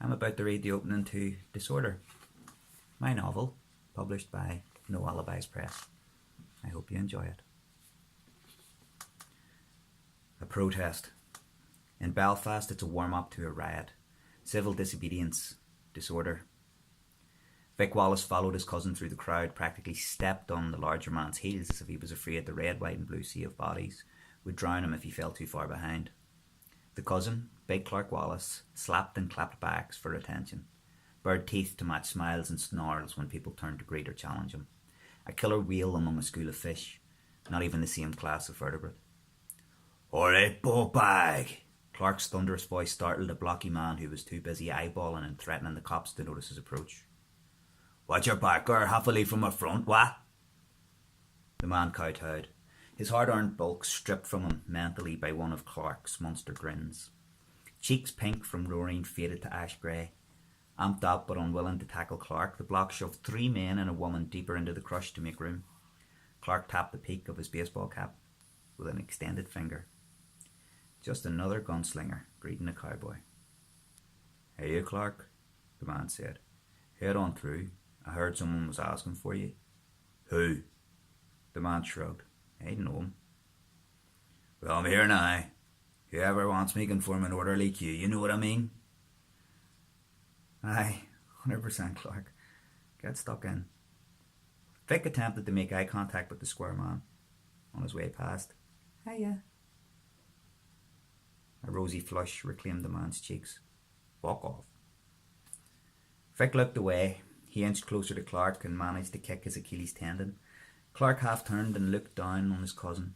I'm about to read the opening to Disorder, my novel, published by No Alibis Press. I hope you enjoy it. A protest. In Belfast, it's a warm-up to a riot. Civil disobedience. Disorder. Vic Wallace followed his cousin through the crowd, practically stepped on the larger man's heels as if he was afraid the red, white and blue sea of bodies would drown him if he fell too far behind. The cousin, big Clark Wallace, slapped and clapped backs for attention, bared teeth to match smiles and snarls when people turned to greet or challenge him. A killer whale among a school of fish, not even the same class of vertebrate. "Alright, bag!" Clark's thunderous voice startled a blocky man who was too busy eyeballing and threatening the cops to notice his approach. "Watch your back or half a leaf from my front, what?" The man kowtowed, his hard-earned bulk stripped from him mentally by one of Clark's monster grins. Cheeks pink from roaring faded to ash grey. Amped up but unwilling to tackle Clark, the block shoved 3 men and a woman deeper into the crush to make room. Clark tapped the peak of his baseball cap with an extended finger. Just another gunslinger greeting a cowboy. "Hey, Clark," the man said. "Head on through. I heard someone was asking for you." "Who?" The man shrugged. "I don't know him." "Well, I'm here now. Whoever wants me can form an orderly queue, you know what I mean?" "Aye, 100% Clark. Get stuck in." Vic attempted to make eye contact with the square man on his way past. "Hiya." A rosy flush reclaimed the man's cheeks. "Fuck off." Vic looked away. He inched closer to Clark and managed to kick his Achilles tendon. Clark half turned and looked down on his cousin.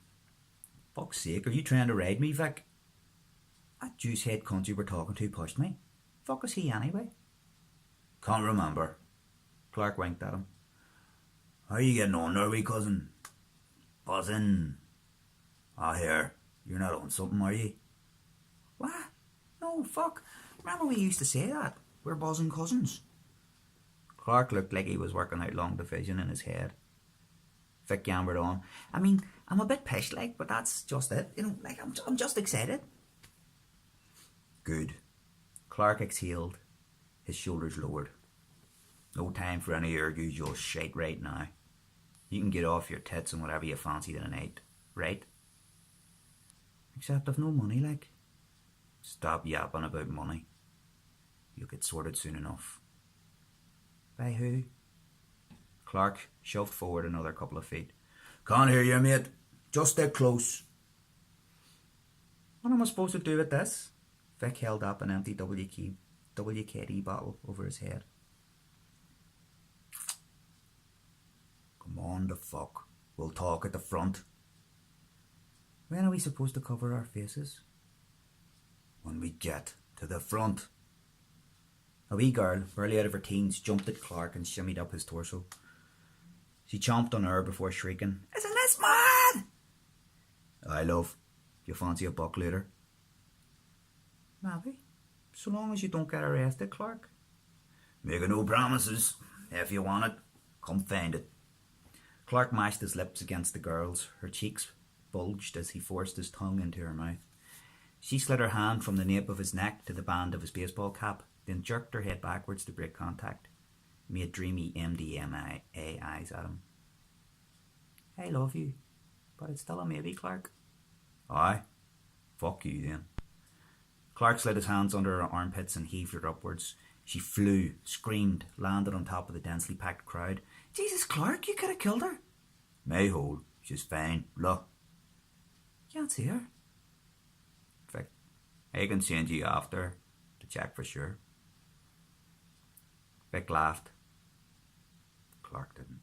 "Fuck's sake, are you trying to ride me, Vic?" "That juice-head cunt you were talking to pushed me. Fuck is he anyway?" "Can't remember." Clark winked at him. "How are you getting on there, wee cousin?" "Buzzing." "Ah, here. You're not on something, are you?" "What? No, fuck. Remember we used to say that? We're buzzing cousins." Clark looked like he was working out long division in his head. Vic yammered on. "I mean, I'm a bit pissed, like, but that's just it. You know, like, I'm just excited." "Good." Clark exhaled, his shoulders lowered. "No time for any of your usual shite right now. You can get off your tits and whatever you fancy tonight, right?" "Except I've no money, like." "Stop yapping about money. You'll get sorted soon enough." "By who?" Clark shoved forward another couple of feet. "Can't hear you, mate. Just stay close." "What am I supposed to do with this?" Vic held up an empty WKD bottle over his head. "Come on, the fuck. We'll talk at the front." "When are we supposed to cover our faces?" "When we get to the front." A wee girl, barely out of her teens, jumped at Clark and shimmied up his torso. She chomped on air before shrieking, "Isn't this mad?" "Aye, love. You fancy a buck later?" "Maybe. So long as you don't get arrested, Clark." "Making no promises. If you want it, come find it." Clark mashed his lips against the girl's. Her cheeks bulged as he forced his tongue into her mouth. She slid her hand from the nape of his neck to the band of his baseball cap, then jerked her head backwards to break contact. Made dreamy MDMA eyes at him. "I love you, but it's still a maybe, Clark." "Aye? Fuck you then." Clark slid his hands under her armpits and heaved her upwards. She flew, screamed, landed on top of the densely packed crowd. "Jesus, Clark, you could have killed her." "My hole, she's fine. Look." "Can't see her." "Vic, I can send you after to check for sure." Vic laughed. Clark didn't.